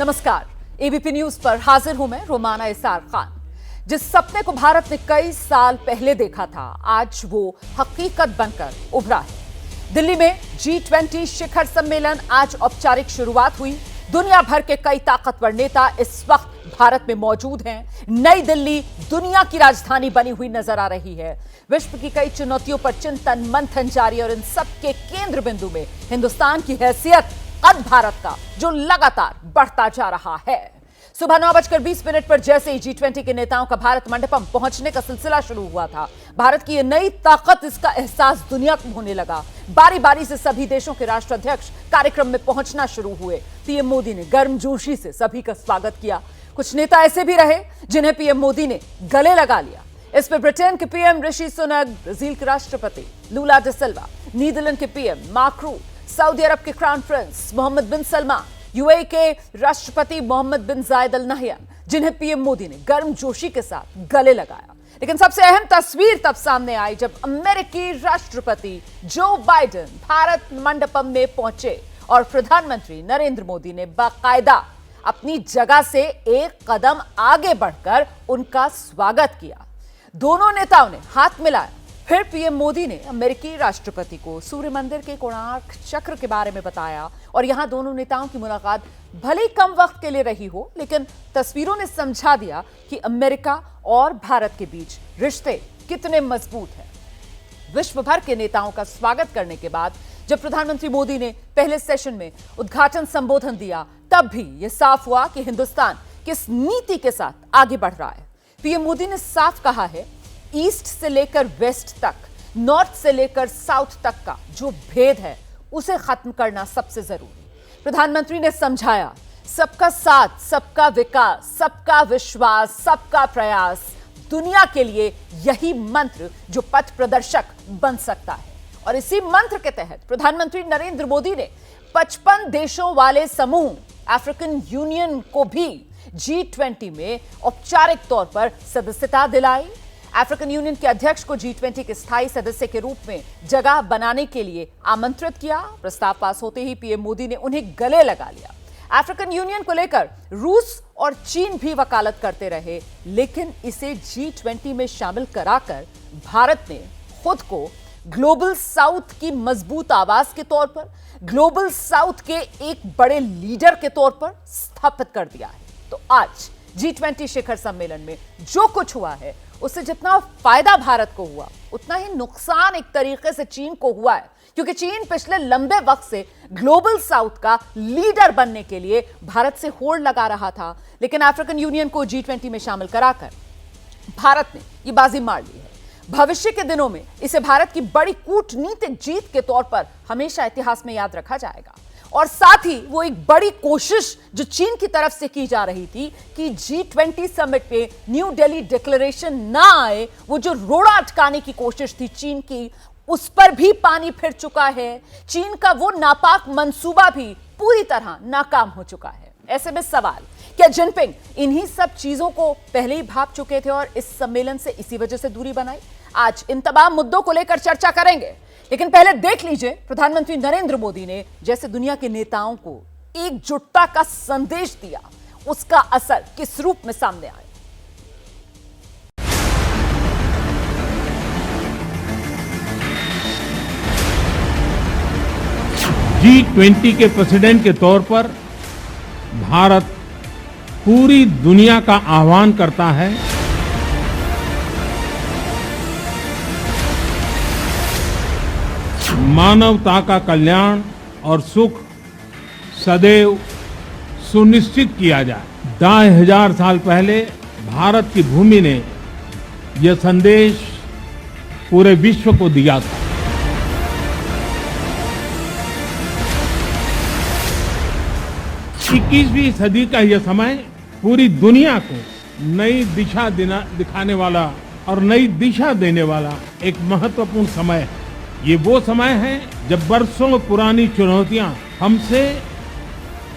नमस्कार। ABP news पर हाजिर हूं मैं रोमाना इसार खान। जिस सपने को भारत ने कई साल पहले देखा था, आज वो हकीकत बनकर उभरा है। दिल्ली में G20 शिखर सम्मेलन आज औपचारिक शुरुआत हुई। दुनिया भर के कई ताकतवर नेता इस वक्त भारत में मौजूद हैं। नई दिल्ली दुनिया की राजधानी बनी हुई नजर आ रही है। विश्व की कई चुनौतियों पर चिंतन मंथन जारी और इन सबके केंद्र बिंदु में हिंदुस्तान की हैसियत कद भारत का, जो लगातार बढ़ता जा रहा है। सुबह 9:20 पर जैसे ही G20 के नेताओं का भारत मंडपम पहुंचने का सिलसिला शुरू हुआ था, भारत की यह नई ताकत, इसका एहसास दुनिया को होने लगा। बारी बारी से सभी देशों के राष्ट्राध्यक्ष कार्यक्रम में पहुंचना शुरू हुए। पीएम मोदी ने गर्मजोशी से सभी का स्वागत किया। कुछ नेता ऐसे भी रहे जिन्हें पीएम मोदी ने गले लगा लिया। इस पर ब्रिटेन के पीएम ऋषि सुनक, ब्राजील के राष्ट्रपति लूला डी सिल्वा, नीदरलैंड के पीएम मार्क रूट, सऊदी अरब के क्राउन प्रिंस मोहम्मद बिन सलमान, यूएई के राष्ट्रपति मोहम्मद बिन जायद अल नहयान, जिन्हें पीएम मोदी ने गर्मजोशी के साथ गले लगाया। लेकिन सबसे अहम तस्वीर तब सामने आई जब अमेरिकी राष्ट्रपति जो बाइडेन भारत मंडपम में पहुंचे और प्रधानमंत्री नरेंद्र मोदी ने बाकायदा अपनी जगह से एक कदम आगे बढ़कर उनका स्वागत किया। दोनों नेताओं ने हाथ मिलाया। फिर पीएम मोदी ने अमेरिकी राष्ट्रपति को सूर्य मंदिर के कोणार्क चक्र के बारे में बताया और यहां दोनों नेताओं की मुलाकात भले कम वक्त के लिए रही हो, लेकिन तस्वीरों ने समझा दिया कि अमेरिका और भारत के बीच रिश्ते कितने मजबूत हैं। विश्व भर के नेताओं का स्वागत करने के बाद जब प्रधानमंत्री मोदी ने पहले सेशन में उद्घाटन संबोधन दिया, तब भी यह साफ हुआ कि हिंदुस्तान किस नीति के साथ आगे बढ़ रहा है। पीएम मोदी ने साफ कहा है, ईस्ट से लेकर वेस्ट तक, नॉर्थ से लेकर साउथ तक का जो भेद है उसे खत्म करना सबसे जरूरी। प्रधानमंत्री ने समझाया, सबका साथ, सबका विकास, सबका विश्वास, सबका प्रयास, दुनिया के लिए यही मंत्र जो पथ प्रदर्शक बन सकता है। और इसी मंत्र के तहत प्रधानमंत्री नरेंद्र मोदी ने 55 देशों वाले समूह अफ्रीकन यूनियन को भी G20 में औपचारिक तौर पर सदस्यता दिलाई। अफ्रीकन यूनियन के अध्यक्ष को G20 के स्थायी सदस्य के रूप में जगह बनाने के लिए आमंत्रित किया। प्रस्ताव पास होते ही पीएम मोदी ने उन्हें गले लगा लिया। अफ्रीकन यूनियन को लेकर रूस और चीन भी वकालत करते रहे, लेकिन इसे G20 में शामिल कराकर भारत ने खुद को ग्लोबल साउथ की मजबूत आवाज के तौर पर, ग्लोबल साउथ के एक बड़े लीडर के तौर पर स्थापित कर दिया है। तो आज G20 शिखर सम्मेलन में जो कुछ हुआ है, उससे जितना फायदा भारत को हुआ, उतना ही नुकसान एक तरीके से चीन को हुआ है, क्योंकि चीन पिछले लंबे वक्त से ग्लोबल साउथ का लीडर बनने के लिए भारत से होड़ लगा रहा था। लेकिन अफ्रीकन यूनियन को G20 में शामिल कराकर भारत ने ये बाजी मार ली है। भविष्य के दिनों में इसे भारत की बड़ी कूटनीतिक जीत के तौर पर हमेशा इतिहास में याद रखा जाएगा। और साथ ही वो एक बड़ी कोशिश जो चीन की तरफ से की जा रही थी कि G20 समिट पे न्यू दिल्ली डिक्लेरेशन ना आए, वो जो रोड़ा अटकाने की कोशिश थी चीन की, उस पर भी पानी फिर चुका है। चीन का वो नापाक मंसूबा भी पूरी तरह नाकाम हो चुका है। ऐसे में सवाल, क्या जिनपिंग इन्हीं सब चीजों को पहले ही भाप चुके थे और इस सम्मेलन से इसी वजह से दूरी बनाई? आज इन तमाम मुद्दों को लेकर चर्चा करेंगे, लेकिन पहले देख लीजिए प्रधानमंत्री नरेंद्र मोदी ने जैसे दुनिया के नेताओं को एकजुटता का संदेश दिया, उसका असर किस रूप में सामने आया। G20 के प्रेसिडेंट के तौर पर भारत पूरी दुनिया का आह्वान करता है मानवता का कल्याण और सुख सदैव सुनिश्चित किया जाए। 2500 साल पहले भारत की भूमि ने यह संदेश पूरे विश्व को दिया था। 21वीं सदी का यह समय पूरी दुनिया को नई दिशा दिखाने वाला और नई दिशा देने वाला एक महत्वपूर्ण समय है। ये वो समय है जब बरसों पुरानी चुनौतियां हमसे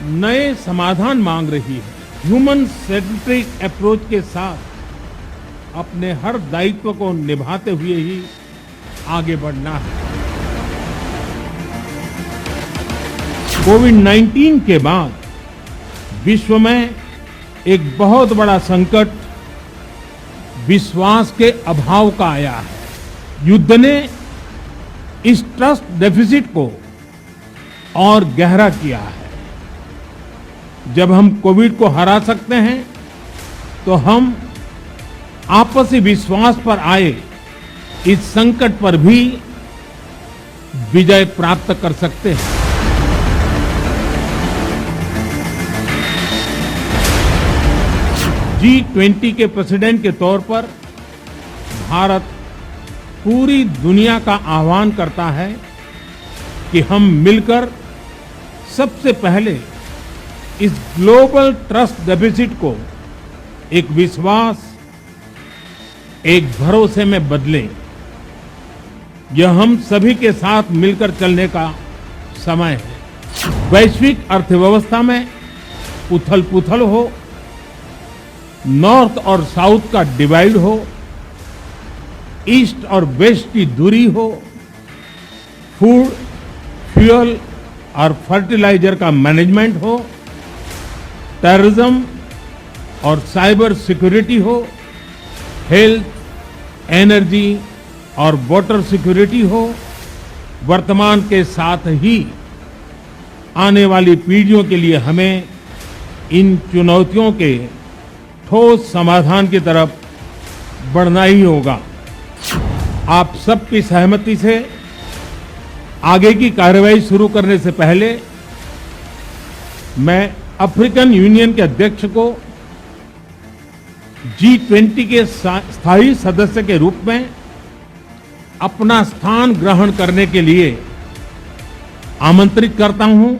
नए समाधान मांग रही है। ह्यूमन सेंट्रिक अप्रोच के साथ अपने हर दायित्व को निभाते हुए ही आगे बढ़ना है। कोविड-19 के बाद विश्व में एक बहुत बड़ा संकट विश्वास के अभाव का आया है। युद्ध ने इस ट्रस्ट डेफिसिट को और गहरा किया है। जब हम कोविड को हरा सकते हैं तो हम आपसी विश्वास पर आए इस संकट पर भी विजय प्राप्त कर सकते हैं। G20 के प्रेसिडेंट के तौर पर भारत पूरी दुनिया का आह्वान करता है कि हम मिलकर सबसे पहले इस ग्लोबल ट्रस्ट डेफिसिट को एक विश्वास, एक भरोसे में बदलें। यह हम सभी के साथ मिलकर चलने का समय है। वैश्विक अर्थव्यवस्था में उथल-पुथल हो, नॉर्थ और साउथ का डिवाइड हो, ईस्ट और वेस्ट की दूरी हो, फूड, फ्यूल और फर्टिलाइजर का मैनेजमेंट हो, टेररिज्म और साइबर सिक्योरिटी हो, हेल्थ, एनर्जी और वाटर सिक्योरिटी हो, वर्तमान के साथ ही आने वाली पीढ़ियों के लिए हमें इन चुनौतियों के ठोस समाधान की तरफ बढ़ना ही होगा। आप सबकी सहमति से आगे की कार्रवाई शुरू करने से पहले मैं अफ्रीकन यूनियन के अध्यक्ष को G20 के स्थायी सदस्य के रूप में अपना स्थान ग्रहण करने के लिए आमंत्रित करता हूं।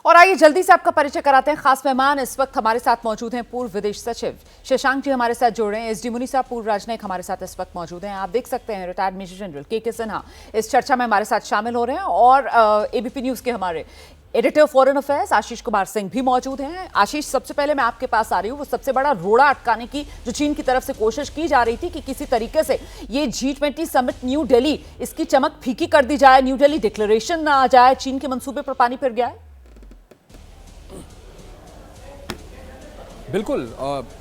और आइए जल्दी से आपका परिचय कराते हैं। खास मेहमान इस वक्त हमारे साथ मौजूद हैं पूर्व विदेश सचिव शशांक जी हमारे साथ जुड़ रहे हैं। SD मुनि साहब पूर्व राजनयिक हमारे साथ इस वक्त मौजूद हैं। आप देख सकते हैं retired major general KK Sinha इस चर्चा में हमारे साथ शामिल हो रहे हैं और ABP न्यूज के हमारे editor foreign affairs Ashish Kumar Singh भी मौजूद हैं। आशीष, सबसे पहले मैं आपके पास आ रही हूँ। वो सबसे बड़ा रोड़ा अटकाने की जो चीन की तरफ से कोशिश की जा रही थी कि किसी तरीके से ये G20 समिट न्यू दिल्ली इसकी चमक फीकी कर दी जाए, न्यू दिल्ली डिक्लेरेशन ना आ जाए, चीन के मंसूबे पर पानी फिर गया है। बिल्कुल,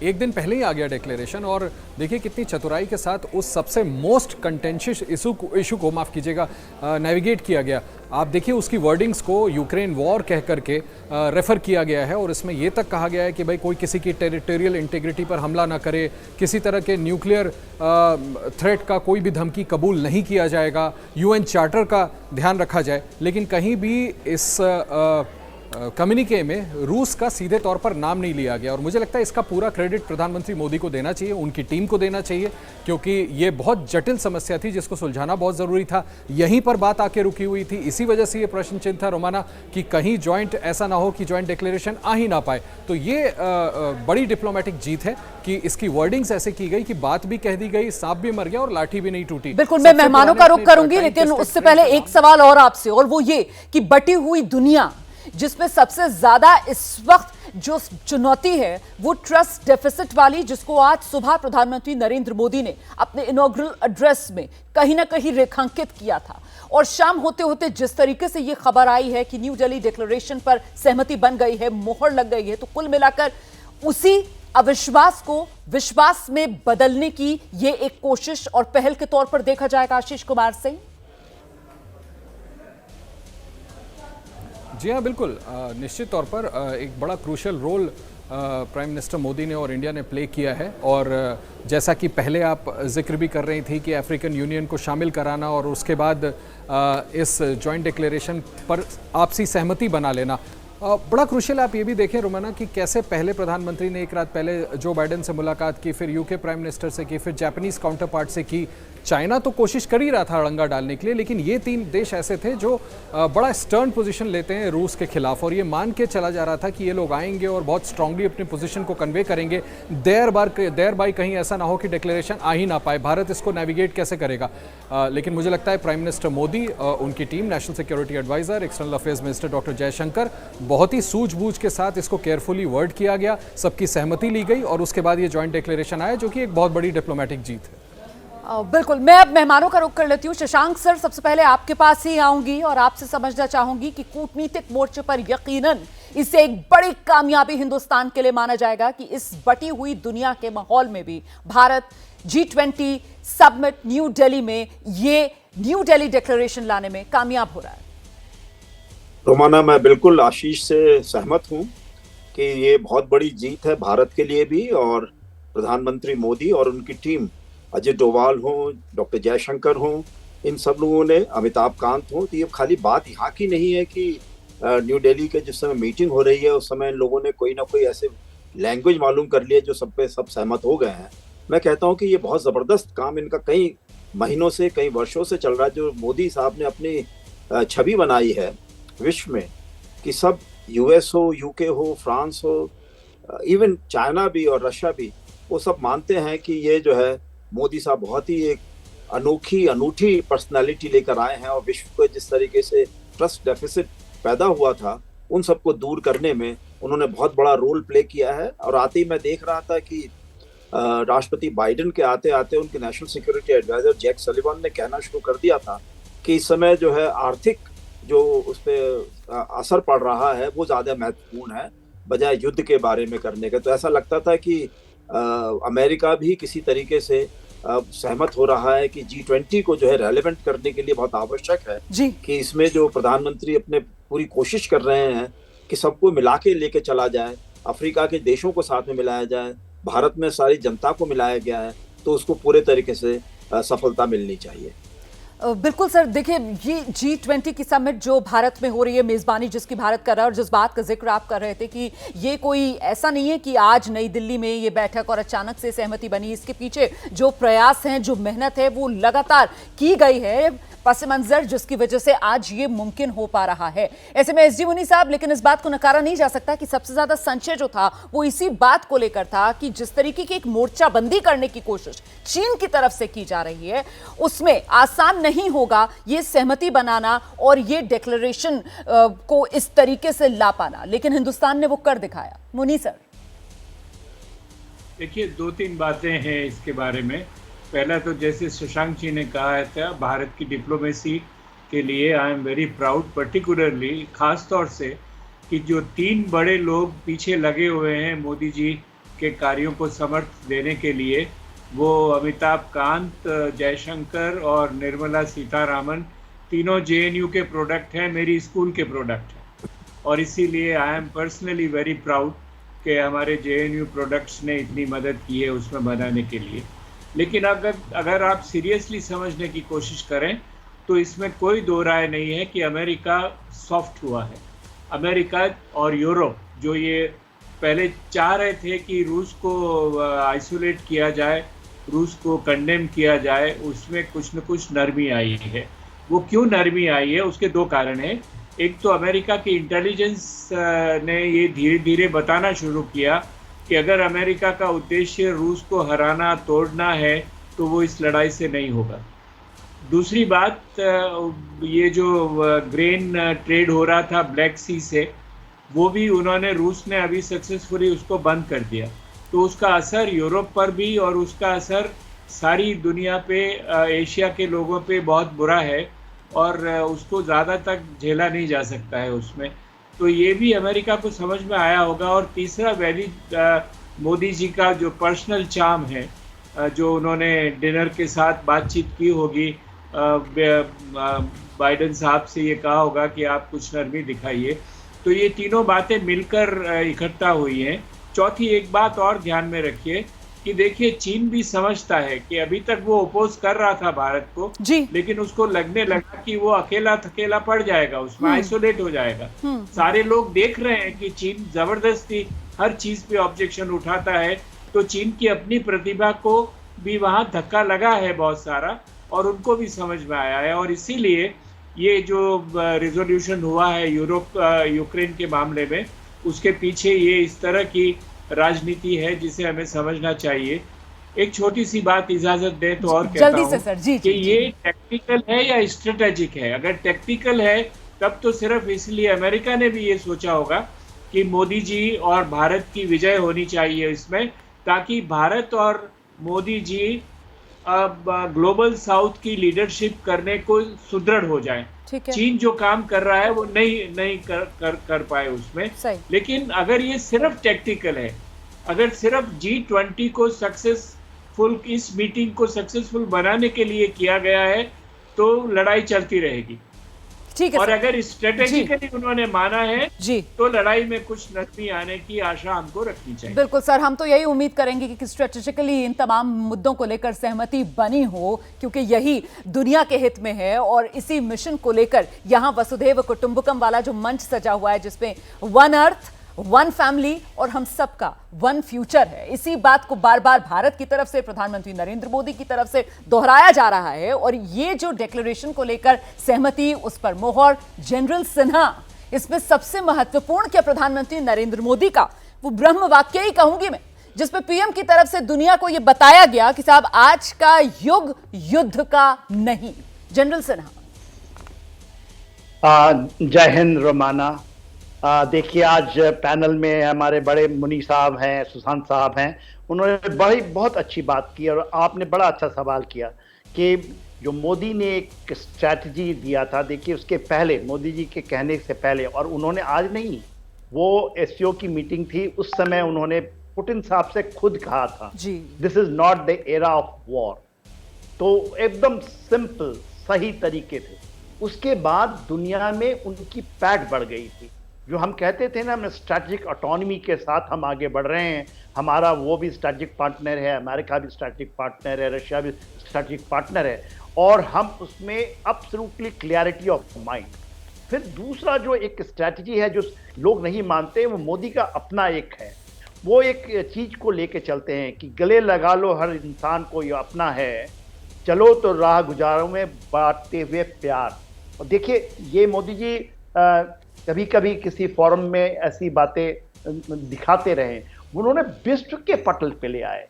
एक दिन पहले ही आ गया डिक्लेरेशन और देखिए कितनी चतुराई के साथ उस सबसे मोस्ट कंटेंशियस इशू को माफ़ कीजिएगा नेविगेट किया गया। आप देखिए उसकी वर्डिंग्स को यूक्रेन वॉर कह करके रेफर किया गया है और इसमें यह तक कहा गया है कि भाई कोई किसी की टेरिटोरियल इंटीग्रिटी पर हमला ना करे, किसी तरह के न्यूक्लियर थ्रेट का कोई भी धमकी कबूल नहीं किया जाएगा, UN चार्टर का ध्यान रखा जाए। लेकिन कहीं भी इस कम्युनिके में रूस का सीधे तौर पर नाम नहीं लिया गया और मुझे लगता है इसका पूरा क्रेडिट प्रधानमंत्री मोदी को देना चाहिए, उनकी टीम को देना चाहिए, क्योंकि ये बहुत जटिल समस्या थी जिसको सुलझाना बहुत ज़रूरी था। यहीं पर बात आके रुकी हुई थी, इसी वजह से ये प्रश्न चिन्ह था रोमाना कि कहीं जॉइंट ऐसा ना हो कि जॉइंट डिक्लेरेशन आ ही ना पाए। तो ये बड़ी डिप्लोमेटिक जीत है कि इसकी वर्डिंग्स ऐसे की गई कि बात भी कह दी गई, सांप भी मर गया और लाठी भी नहीं टूटी। बिल्कुल, मैं मेहमानों का रुख करूंगी, लेकिन उससे पहले एक सवाल और आपसे, और वो ये कि बटी हुई दुनिया जिसमें सबसे ज्यादा इस वक्त जो चुनौती है वो ट्रस्ट डेफिसिट वाली, जिसको आज सुबह प्रधानमंत्री नरेंद्र मोदी ने अपने इनॉग्रल एड्रेस में कहीं ना कहीं रेखांकित किया था और शाम होते होते जिस तरीके से ये खबर आई है कि न्यू दिल्ली डिक्लेरेशन पर सहमति बन गई है, मोहर लग गई है, तो कुल मिलाकर उसी अविश्वास को विश्वास में बदलने की ये एक कोशिश और पहल के तौर पर देखा जाएगा। आशीष कुमार सिंह। जी हाँ, बिल्कुल, निश्चित तौर पर एक बड़ा crucial role prime minister Modi ने और इंडिया ने प्ले किया है और जैसा कि पहले आप जिक्र भी कर रही थी कि अफ्रीकन यूनियन को शामिल कराना और उसके बाद इस जॉइंट डिक्लेरेशन पर आपसी सहमति बना लेना बड़ा क्रूशियल। आप ये भी देखें रोमाना कि कैसे पहले प्रधानमंत्री ने एक रात पहले जो बाइडेन से मुलाकात की, फिर यूके प्राइम मिनिस्टर से की, फिर जापानीज काउंटर पार्ट से की। चाइना तो कोशिश कर ही रहा था अड़ंगा डालने के लिए, लेकिन ये तीन देश ऐसे थे जो बड़ा स्टर्न पोजीशन लेते हैं रूस के खिलाफ और ये मान के चला जा रहा था कि ये लोग आएंगे और बहुत स्ट्रांगली अपनी पोजीशन को कन्वे करेंगे। देर बाय कहीं ऐसा ना हो कि डिक्लेरेशन आ ही ना पाए, भारत इसको नेविगेट कैसे करेगा। लेकिन मुझे लगता है प्राइम मिनिस्टर मोदी, उनकी team, national security advisor, external affairs minister doctor Jaishankar, बहुत ही सूझबूझ के साथ इसको केयरफुली वर्ड किया गया, सबकी सहमति ली गई और उसके बाद ये जॉइंट डिक्लेरेशन आया, जो कि एक बहुत बड़ी डिप्लोमेटिक जीत है। बिल्कुल, मैं अब मेहमानों का रुख कर लेती हूँ। शशांक सर, सबसे पहले आपके पास ही आऊंगी और आपसे समझना चाहूंगी कि कूटनीतिक मोर्चे पर यकीनन इसे एक बड़ी कामयाबी हिंदुस्तान के लिए माना जाएगा कि इस बटी हुई दुनिया के माहौल में भी Bharat G20 summit new Delhi में ये न्यू दिल्ली डिक्लेरेशन लाने में कामयाब हो रहा है। रोमाना, मैं बिल्कुल आशीष से सहमत हूं कि ये बहुत बड़ी जीत है भारत के लिए भी, और प्रधानमंत्री मोदी और उनकी टीम, अजय डोवाल हो, डॉक्टर जयशंकर हो, इन सब लोगों ने, अमिताभ कांत हो, तो ये खाली बात यहाँ की नहीं है कि न्यू दिल्ली के जिस समय मीटिंग हो रही है उस समय इन लोगों ने कोई ना कोई ऐसे लैंग्वेज मालूम कर लिया जो सब पे सब सहमत हो गए हैं। मैं कहता हूँ कि ये बहुत ज़बरदस्त काम इनका कई महीनों से, कई वर्षों से चल रहा है, जो मोदी साहब ने अपनी छवि बनाई है विश्व में कि सब US हो, UK हो, फ्रांस हो, इवन चाइना भी और रशिया भी, वो सब मानते हैं कि ये जो है मोदी साहब बहुत ही एक अनूठी पर्सनालिटी लेकर आए हैं, और विश्व को जिस तरीके से ट्रस्ट डेफिसिट पैदा हुआ था उन सबको दूर करने में उन्होंने बहुत बड़ा रोल प्ले किया है। और आते ही मैं देख रहा था कि राष्ट्रपति बाइडेन के आते आते उनके नेशनल सिक्योरिटी एडवाइजर जैक सलिवान ने कहना शुरू कर दिया था कि इस समय जो है आर्थिक जो उस पर असर पड़ रहा है वो ज़्यादा महत्वपूर्ण है बजाय युद्ध के बारे में करने के। तो ऐसा लगता था कि अमेरिका भी किसी तरीके से सहमत हो रहा है कि G20 को जो है रेलेवेंट करने के लिए बहुत आवश्यक है जी। कि इसमें जो प्रधानमंत्री अपने पूरी कोशिश कर रहे हैं कि सबको मिला के लेके चला जाए, अफ्रीका के देशों को साथ में मिलाया जाए, भारत में सारी जनता को मिलाया गया है, तो उसको पूरे तरीके से सफलता मिलनी चाहिए। बिल्कुल सर, देखिए ये G20 की समिट जो भारत में हो रही है, मेज़बानी जिसकी भारत कर रहा है, और जिस बात का जिक्र आप कर रहे थे कि ये कोई ऐसा नहीं है कि आज नई दिल्ली में ये बैठक और अचानक से सहमति बनी, इसके पीछे जो प्रयास हैं, जो मेहनत है, वो लगातार की गई है, पस मंजर जिसकी वजह से आज ये मुमकिन हो पा रहा है। ऐसे में SG मुनी साहब, लेकिन इस बात को नकारा नहीं जा सकता कि सबसे ज्यादा संशय जो था वो इसी बात को लेकर था कि जिस तरीके की एक मोर्चाबंदी करने की कोशिश चीन की तरफ से की जा रही है, उसमें आसान नहीं होगा ये सहमति बनाना और ये डिक्लेरेशन को इस तरीके से ला पाना, लेकिन हिंदुस्तान ने वो कर दिखाया। मुनी सर, देखिए 2-3 बातें हैं इसके बारे में। पहला तो जैसे शशांक जी ने कहा था, भारत की डिप्लोमेसी के लिए I am very proud, particularly खास तौर से कि जो 3 बड़े लोग पीछे लगे हुए हैं मोदी जी के कार्यों को समर्थन देने के लिए, वो अमिताभ कांत, जयशंकर और निर्मला सीतारामन, तीनों JNU के प्रोडक्ट हैं, मेरी स्कूल के प्रोडक्ट हैं, और इसीलिए I am personally very proud कि हमारे JNU प्रोडक्ट्स ने इतनी मदद की है उसमें बनाने के लिए। लेकिन अगर आप सीरियसली समझने की कोशिश करें तो इसमें कोई दो राय नहीं है कि अमेरिका सॉफ्ट हुआ है। अमेरिका और यूरोप जो ये पहले चाह रहे थे कि रूस को आइसोलेट किया जाए, रूस को कंडेम किया जाए, उसमें कुछ न कुछ नरमी आई है। वो क्यों नरमी आई है, उसके 2 कारण हैं। एक तो अमेरिका की इंटेलिजेंस ने ये धीरे धीरे बताना शुरू किया कि अगर अमेरिका का उद्देश्य रूस को हराना, तोड़ना है, तो वो इस लड़ाई से नहीं होगा। दूसरी बात, ये जो ग्रेन ट्रेड हो रहा था ब्लैक सी से, वो भी रूस ने अभी सक्सेसफुली उसको बंद कर दिया, तो उसका असर यूरोप पर भी और उसका असर सारी दुनिया पे, एशिया के लोगों पे बहुत बुरा है और उसको ज़्यादा तक झेला नहीं जा सकता है उसमें। तो ये भी अमेरिका को समझ में आया होगा। और तीसरा मोदी जी का जो पर्सनल चार्म है, जो उन्होंने डिनर के साथ बातचीत की होगी, बाइडेन साहब से ये कहा होगा कि आप कुछ नरमी दिखाइए, तो ये तीनों बातें मिलकर इकट्ठा हुई हैं। चौथी एक बात और ध्यान में रखिए कि देखिए चीन भी समझता है कि अभी तक वो अपोज कर रहा था भारत को जी, लेकिन उसको लगने लगा कि वो अकेला थकेला पड़ जाएगा, उसमें आइसोलेट हो जाएगा। सारे लोग देख रहे हैं कि चीन जबरदस्ती हर चीज पे ऑब्जेक्शन उठाता है, तो चीन की अपनी प्रतिभा को भी वहां धक्का लगा है बहुत सारा, और उनको भी समझ में आया है। और इसीलिए ये जो रिजोल्यूशन हुआ है यूक्रेन के मामले में, उसके पीछे ये इस तरह की राजनीति है जिसे हमें समझना चाहिए। एक छोटी सी बात इजाजत दे तो और कहता हूं कि ये टेक्निकल है या स्ट्रेटेजिक है। अगर टेक्निकल है तब तो सिर्फ इसलिए अमेरिका ने भी ये सोचा होगा कि मोदी जी और भारत की विजय होनी चाहिए इसमें, ताकि भारत और मोदी जी अब ग्लोबल साउथ की लीडरशिप करने को सुदृढ़ हो जाए। ठीक है। चीन जो काम कर रहा है वो नहीं कर पाए उसमें। सही। लेकिन अगर ये सिर्फ टैक्टिकल है, अगर सिर्फ G20 को सक्सेसफुल, इस मीटिंग को सक्सेसफुल बनाने के लिए किया गया है, तो लड़ाई चलती रहेगी। ठीक है और सर। अगर स्ट्रेटेजिकली उन्होंने माना है जी तो लड़ाई में कुछ नरमी आने की आशा हमको रखनी चाहिए। बिल्कुल सर, हम तो यही उम्मीद करेंगे कि स्ट्रेटेजिकली इन तमाम मुद्दों को लेकर सहमति बनी हो, क्योंकि यही दुनिया के हित में है। और इसी मिशन को लेकर यहां वसुधैव कुटुंबकम वाला जो मंच सजा हुआ है, जिसमें वन अर्थ, वन फैमिली और हम सबका वन फ्यूचर है, इसी बात को बार बार भारत की तरफ से, प्रधानमंत्री नरेंद्र मोदी की तरफ से दोहराया जा रहा है। और ये जो डिक्लेरेशन को लेकर सहमति, उस पर मोहर जनरल सिन्हा, इसमें सबसे महत्वपूर्ण क्या प्रधानमंत्री नरेंद्र मोदी का वो ब्रह्म वाक्य ही कहूंगी मैं, जिसपे पीएम की तरफ से दुनिया को यह बताया गया कि साहब आज का युग युद्ध का नहीं। जनरल सिन्हा। जय हिंद रोमाना। देखिए, आज पैनल में हमारे बड़े मुनि साहब हैं, सुशांत साहब हैं, उन्होंने बहुत अच्छी बात की और आपने बड़ा अच्छा सवाल किया कि जो मोदी ने एक स्ट्रैटेजी दिया था। देखिए, उसके पहले, मोदी जी के कहने से पहले, और उन्होंने आज नहीं, वो एससीओ की मीटिंग थी, उस समय उन्होंने पुतिन साहब से खुद कहा था, this is not the era of war. तो एकदम सिंपल, सही तरीके थे। उसके बाद दुनिया में उनकी पैठ बढ़ गई थी। जो हम कहते थे ना, हम स्ट्रैटेजिक ऑटोनॉमी के साथ हम आगे बढ़ रहे हैं, हमारा वो भी स्ट्रैटेजिक पार्टनर है, अमेरिका भी स्ट्रैटेजिक पार्टनर है, रशिया भी स्ट्रैटेजिक पार्टनर है, और हम उसमें एब्सोल्युटली क्लैरिटी ऑफ माइंड। फिर दूसरा जो एक स्ट्रैटेजी है जो लोग नहीं मानते, वो मोदी का अपना एक है। वो एक चीज को लेके चलते हैं कि गले लगा लो हर इंसान को, ये अपना है, चलो तो राह गुजारों में बांटते हुए प्यार। और देखिए, ये मोदी जी कभी कभी किसी फोरम में ऐसी बातें दिखाते रहे, उन्होंने विश्व के पटल पे ले आए।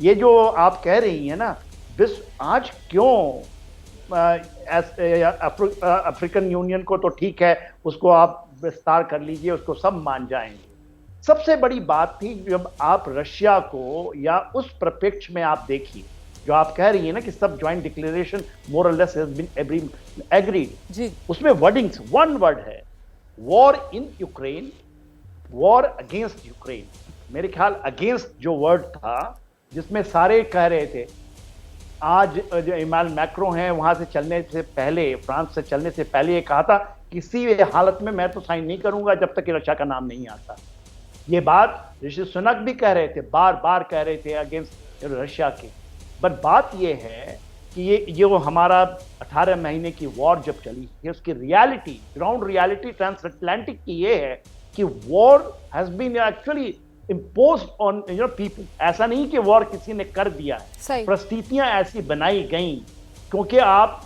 ये जो आप कह रही हैं ना, विश्व आज क्यों अफ्रीकन यूनियन को तो ठीक है, उसको आप विस्तार कर लीजिए, उसको सब मान जाएंगे। सबसे बड़ी बात थी जब आप रशिया को, या उस परिप्रेक्ष्य में आप देखिए, जो आप कह रही है ना कि सब ज्वाइंट डिक्लेरेशन मोर और लेस हैज बीन एग्रीड, उसमें वर्डिंग्स वन वर्ड है, war in Ukraine, war against Ukraine. मेरे ख्याल अगेंस्ट जो वर्ड था, जिसमें सारे कह रहे थे, आज जो इमानुएल मैक्रो हैं, वहां से चलने से पहले, फ्रांस से चलने से पहले ये कहा था, किसी हालत में मैं तो साइन नहीं करूंगा जब तक कि रशिया का नाम नहीं आता। ये बात ऋषि सुनक भी कह रहे थे, बार बार कह रहे थे अगेंस्ट रशिया के। बट बात ये है कि ये वो हमारा 18 महीने की वॉर जब चली है, उसकी reality, ground reality transatlantic की ये है कि war has been actually imposed on people. ऐसा नहीं कि वॉर किसी ने कर दिया है, परिस्थितियां ऐसी बनाई गई क्योंकि आप,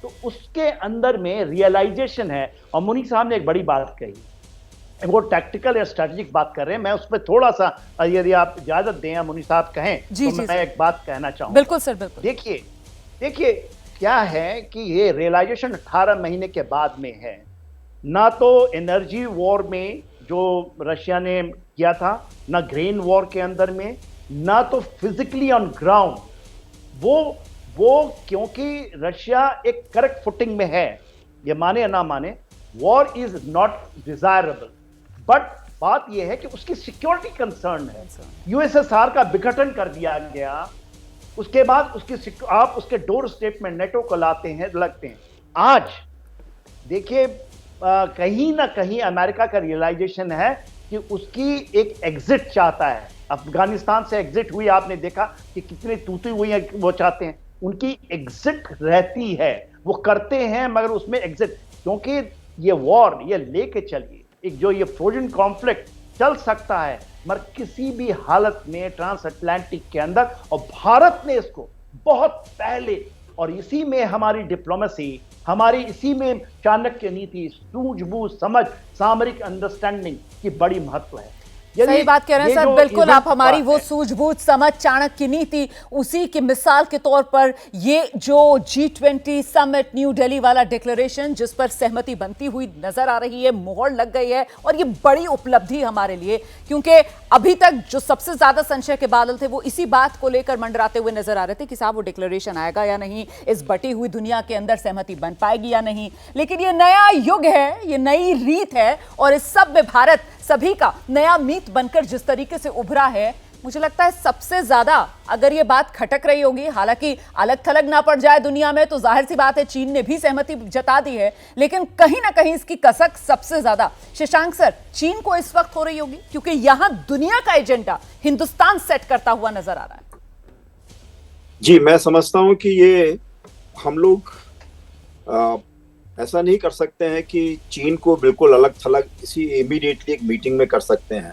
तो उसके अंदर में रियलाइजेशन है। और मुनी साहब ने एक बड़ी बात कही, वो टैक्टिकल या स्ट्रेटेजिक बात कर रहे हैं, मैं उस पर थोड़ा सा, यदि आप इजाजत दें, मुनी साहब कहें, तो मैं एक बात कहना चाहूंगा। बिल्कुल सर, बिल्कुल। देखिए क्या है कि ये रियलाइजेशन 18 महीने के बाद में है। ना तो एनर्जी वॉर में जो रशिया ने किया था, ना ग्रेन वॉर के अंदर में, ना तो फिजिकली ऑन ग्राउंड। वो क्योंकि रशिया एक करेक्ट फुटिंग में है, ये माने या ना माने, war is not desirable. But बात यह है कि उसकी सिक्योरिटी कंसर्न है। यूएसएसआर का विघटन कर दिया गया, उसके बाद आप उसके डोर स्टेप में नेटो को लाते हैं, लगते हैं। आज देखिए, कहीं ना कहीं अमेरिका का रियलाइजेशन है कि उसकी एक एग्जिट चाहता है। अफगानिस्तान से एग्जिट हुई, आपने देखा कि कितनी तूती हुई है, वो चाहते हैं, उनकी एग्जिट रहती है, वो करते हैं, मगर उसमें एग्जिट, क्योंकि ये वॉर, ये लेके चलिए, एक जो ये फ्रोजन कॉन्फ्लिक्ट चल सकता है, मगर किसी भी हालत में ट्रांस अटलांटिक के अंदर, और भारत ने इसको बहुत पहले, और इसी में हमारी डिप्लोमेसी, हमारी इसी में चाणक्य नीति, सूझबूझ, समझ, सामरिक अंडरस्टैंडिंग की बड़ी महत्व है। सही बात कह रहे हैं ये सर, जो बिल्कुल। event आप हमारी हुआ वो है, सूझबूझ समझ चाणक्य नीति उसी की मिसाल के तौर पर ये जो G20 समिट न्यू दिल्ली वाला डिक्लेरेशन जिस पर सहमति बनती हुई नजर आ रही है, मोहर लग गई है, और ये बड़ी उपलब्धि हमारे लिए, क्योंकि अभी तक जो सबसे ज्यादा संशय के बादल थे वो इसी बात को लेकर मंडराते हुए नजर आ रहे थे कि साहब वो डिक्लेरेशन आएगा या नहीं, इस बटी हुई दुनिया के अंदर सहमति बन पाएगी या नहीं। लेकिन ये नया युग है, ये नई रीत है, और इस सब में भारत सभी का नया मीत बनकर जिस तरीके से उभरा है, मुझे लगता है सबसे ज्यादा अगर ये बात खटक रही होगी, हालांकि अलग थलग ना पड़ जाए दुनिया में तो जाहिर सी बात है चीन ने भी सहमति जता दी है, लेकिन कहीं ना कहीं इसकी कसक सबसे ज्यादा शशांक सर चीन को इस वक्त हो रही होगी, क्योंकि यहां दुनिया का एजेंडा हिंदुस्तान सेट करता हुआ नजर आ रहा है। जी, मैं समझता हूं कि ये हम लोग ऐसा नहीं कर सकते हैं कि चीन को बिल्कुल अलग थलग इसी इमीडिएटली एक मीटिंग में कर सकते हैं,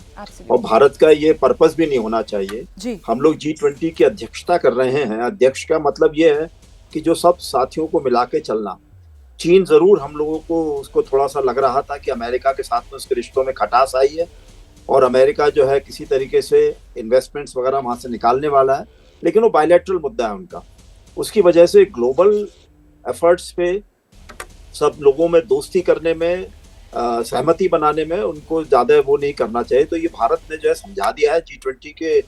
और भारत का ये पर्पस भी नहीं होना चाहिए जी। हम लोग G20 की अध्यक्षता कर रहे हैं। अध्यक्ष का मतलब ये है कि जो सब साथियों को मिला के चलना। चीन जरूर हम लोगों को उसको थोड़ा सा लग रहा था कि अमेरिका के साथ में उसके रिश्तों में खटास आई है और अमेरिका जो है किसी तरीके से इन्वेस्टमेंट्स वगैरह वहां से निकालने वाला है, लेकिन वो बायलैटरल मुद्दा है उनका। उसकी वजह से ग्लोबल एफर्ट्स पे सब लोगों में दोस्ती करने में, सहमति बनाने में उनको ज्यादा वो नहीं करना चाहिए। तो ये भारत ने जो है समझा दिया है G20 के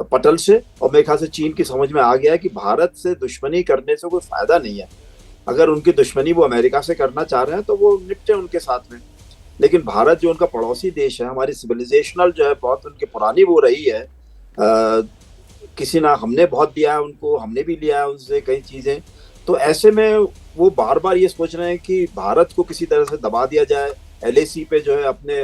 पटल से, और मेरे ख्याल से चीन की समझ में आ गया है कि भारत से दुश्मनी करने से कोई फायदा नहीं है। अगर उनकी दुश्मनी वो अमेरिका से करना चाह रहे हैं तो वो निपटे उनके साथ में, लेकिन भारत जो उनका पड़ोसी देश है, हमारी सिविलाइजेशनल जो है बहुत उनकी पुरानी वो रही है। किसी ना हमने बहुत दिया है उनको, हमने भी लिया है उनसे कई चीजें। तो ऐसे में वो बार बार ये सोच रहे हैं कि भारत को किसी तरह से दबा दिया जाए, LAC पे जो है अपने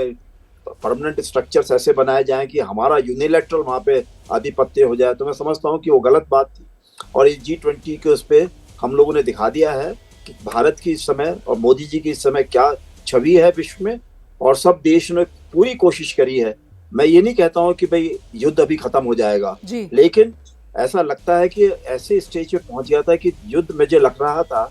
परमानेंट स्ट्रक्चर्स ऐसे बनाए जाएं कि हमारा यूनिलैटरल वहाँ पे आधिपत्य हो जाए। तो मैं समझता हूँ कि वो गलत बात थी, और इस G20 के उस पे हम लोगों ने दिखा दिया है कि भारत की इस समय और मोदी जी की इस समय क्या छवि है विश्व में, और सब देश ने पूरी कोशिश करी है। मैं ये नहीं कहता हूँ कि भाई युद्ध अभी खत्म हो जाएगा, लेकिन ऐसा लगता है कि ऐसे स्टेज पे पहुंच गया था कि युद्ध मुझे लग रहा था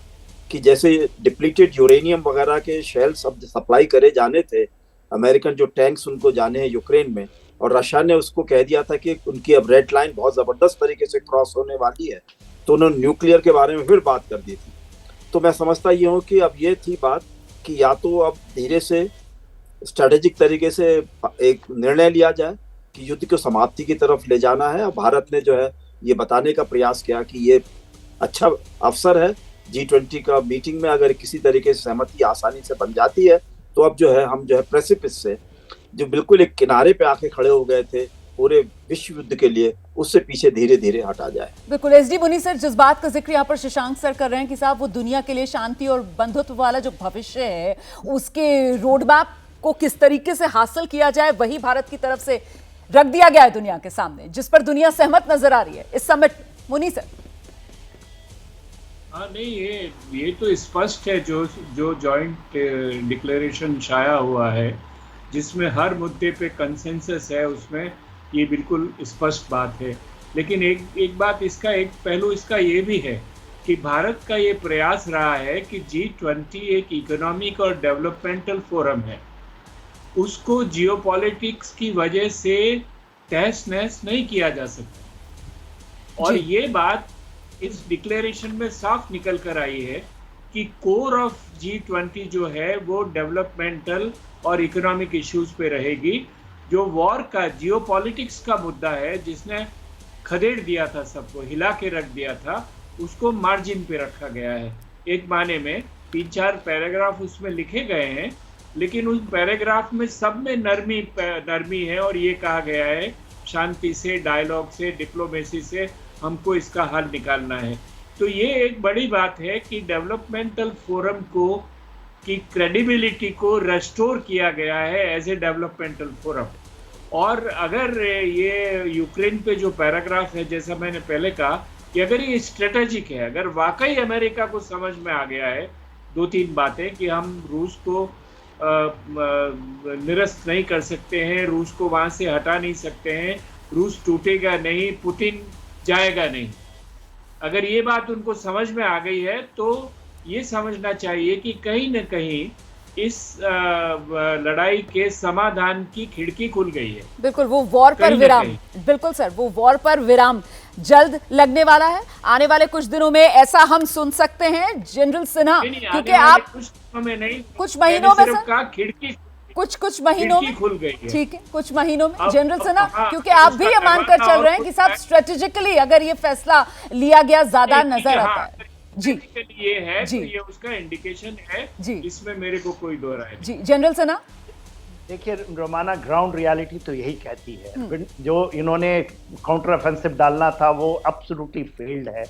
कि जैसे डिप्लीटेड यूरेनियम वगैरह के शेल्स सब सप्लाई करे जाने थे, अमेरिकन जो टैंक्स उनको जाने हैं यूक्रेन में, और रशिया ने उसको कह दिया था कि उनकी अब रेड लाइन बहुत जबरदस्त तरीके से क्रॉस होने वाली है, तो उन्होंने न्यूक्लियर के बारे में फिर बात कर दी थी। तो मैं समझता ये हूँ कि अब ये थी बात कि या तो अब धीरे से स्ट्रेटेजिक तरीके से एक निर्णय लिया जाए कि युद्ध को समाप्ति की तरफ ले जाना है, और भारत ने जो है ये बताने का प्रयास किया कि ये अच्छा अवसर है G20 का मीटिंग में, अगर किसी तरीके से सहमति आसानी से बन जाती है तो अब जो है हम जो है प्रेसिपिस से जो बिल्कुल एक किनारे पे आके खड़े हो गए थे पूरे विश्व युद्ध के लिए, उससे पीछे धीरे धीरे हटा जाए। बिल्कुल। SD मुनि सर, जिस बात का जिक्र यहाँ पर शशांक सर कर रहे हैं कि साहब वो दुनिया के लिए शांति और बंधुत्व वाला जो भविष्य है उसके रोडमैप को किस तरीके से हासिल किया जाए, वही भारत की तरफ से रख दिया गया है दुनिया के सामने, जिस पर दुनिया सहमत नजर आ रही है इस समिट। मुनि सर। हाँ, नहीं, ये तो स्पष्ट है जो जॉइंट डिक्लेरेशन छाया हुआ है जिसमें हर मुद्दे पे कंसेंसस है, उसमें ये बिल्कुल स्पष्ट बात है। लेकिन एक बात, इसका एक पहलू इसका ये भी है कि भारत का ये प्रयास रहा है कि G20 एक इकोनॉमिक और डेवलपमेंटल फोरम है, उसको जियोपॉलिटिक्स की वजह से तहस नहस नहीं किया जा सकता। और ये बात इस डिक्लेरेशन में साफ निकल कर आई है कि कोर ऑफ G20 जो है वो डेवलपमेंटल और इकोनॉमिक इश्यूज पे रहेगी। जो वॉर का जियोपॉलिटिक्स का मुद्दा है जिसने खदेड़ दिया था, सबको हिला के रख दिया था, उसको मार्जिन पे रखा गया है। एक माने में 3-4 पैराग्राफ उसमें लिखे गए हैं, लेकिन उस पैराग्राफ में सब में नरमी है, और ये कहा गया है शांति से, डायलॉग से, डिप्लोमेसी से हमको इसका हल निकालना है। तो ये एक बड़ी बात है कि डेवलपमेंटल फोरम को की क्रेडिबिलिटी को रेस्टोर किया गया है एज ए डेवलपमेंटल फोरम। और अगर ये यूक्रेन पे जो पैराग्राफ है, जैसा मैंने पहले कहा कि अगर ये स्ट्रेटेजिक है, अगर वाकई अमेरिका को समझ में आ गया है 2-3 बातें कि हम रूस को निरस्त नहीं कर सकते हैं, रूस को वहां से हटा नहीं सकते हैं, रूस टूटेगा नहीं, पुतिन जाएगा नहीं, अगर ये बात उनको समझ में आ गई है तो ये समझना चाहिए कि कहीं न कहीं इस लड़ाई के समाधान की खिड़की खुल गई है। बिल्कुल, वो वॉर पर कहीं ना विराम, कहीं। बिल्कुल सर, वो वॉर पर विराम जल्द लगने वाला है। आने वाले कुछ दिनों में ऐसा हम सुन सकते हैं जनरल सिन्हा, नहीं, क्योंकि आने वाले आप कुछ दिनों में नहीं, कुछ महीनों में मैंने सिर्फ सर, कहा खिड़की कुछ महीनों खिड़की में, खुल गई है। ठीक है, कुछ महीनों में अब- जनरल सिन्हा, हाँ, क्योंकि आप भी ये उसका मानकर दरवाजा चल और रहे हैं कि कुछ साहब है। स्ट्रेटेजिकली अगर ये फैसला लिया गया ज्यादा नजर आता है। जी जी, ये है जी। तो ये उसका इंडिकेशन है जी। इसमें मेरे को कोई दो राय नहीं। जी जनरल सिन्हा। देखिए रोमाना, ग्राउंड रियलिटी तो यही कहती है, जो इन्होंने काउंटर ऑफेंसिव डालना था वो एब्सोल्युटली फेल्ड है।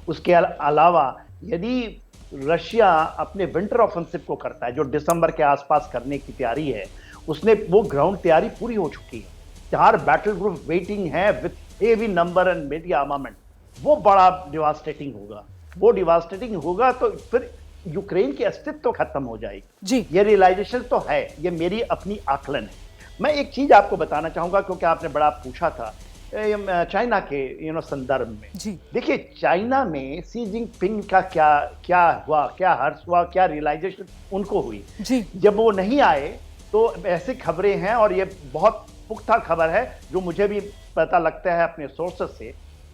उसके अलावा यदि रशिया अपने विंटर ऑफेंसिव को करता है, जो दिसंबर के आसपास करने की तैयारी है, उसने वो ग्राउंड तैयारी पूरी हो चुकी है। 4 बैटल ग्रुप वेटिंग है with heavy number and medium armament. वो बड़ा डिवास्टेटिंग होगा। वो डिवास्टेटिंग होगा तो फिर यूक्रेन की अस्तित्व तो खत्म हो जाएगी। जी ये रियलाइजेशन तो है, ये मेरी अपनी आकलन है। मैं एक चीज आपको बताना चाहूंगा, क्योंकि आपने बड़ा पूछा था चाइना के संदर्भ में। जी देखिए चाइना में सी जिनपिंग का क्या हुआ, क्या हर्ष हुआ, क्या रियलाइजेशन उनको हुई। जी जब वो नहीं आए तो ऐसी खबरें हैं, और ये बहुत पुख्ता खबर है जो मुझे भी पता लगता है अपने सोर्सेस से,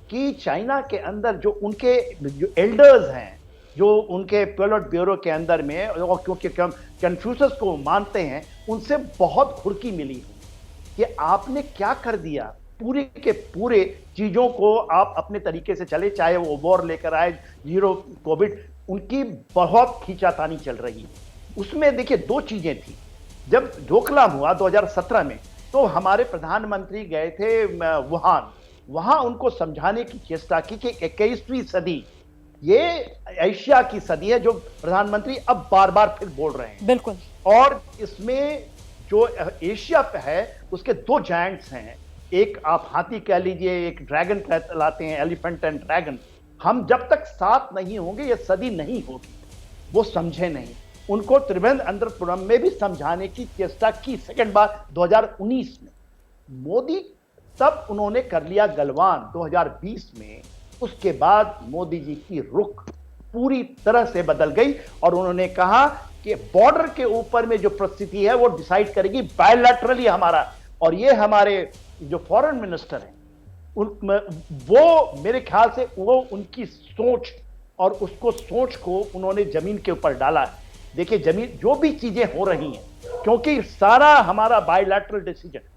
कि चाइना के अंदर जो उनके जो एल्डर्स हैं, जो उनके पोलिट ब्यूरो के अंदर में, और क्योंकि कन्फ्यूशस को मानते हैं, उनसे बहुत खुरकी मिली है कि आपने क्या कर दिया, पूरे के पूरे चीजों को आप अपने तरीके से चले, चाहे वो वॉर लेकर आए, जीरो कोविड, उनकी बहुत खींचातानी चल रही है। उसमें देखिए 2 चीजें थी। जब डोकलाम हुआ 2017 में, तो हमारे प्रधानमंत्री गए थे वुहान, वहां उनको समझाने की चेष्टा की कि 21वीं सदी ये एशिया की सदी है, जो प्रधानमंत्री अब बार बार फिर बोल रहे हैं। बिल्कुल। और इसमें जो एशिया पे है उसके 2 जायंट्स हैं, एक आप हाथी कह लीजिए, एक ड्रैगन कहलाते हैं, एलिफेंट एंड ड्रैगन। हम जब तक साथ नहीं होंगे ये सदी नहीं होगी। वो समझे नहीं। उनको त्रिवेंद्रपुरम में भी समझाने की चेष्टा की सेकंड बार 2019 में। मोदी तब उन्होंने कर लिया गलवान 2020 में। उसके बाद मोदी जी की रुख पूरी तरह से बदल गई, और उन्होंने कहा कि बॉर्डर के ऊपर में जो परिस्थिति है वो डिसाइड करेगी बायलैटरली हमारा। और ये हमारे जो फॉरेन मिनिस्टर हैं, वो मेरे ख्याल से वो उनकी सोच, और उसको सोच को उन्होंने जमीन के ऊपर डाला है। देखिए जमीन जो भी चीजें हो रही हैं, क्योंकि सारा हमारा बायलैटरल डिसीजन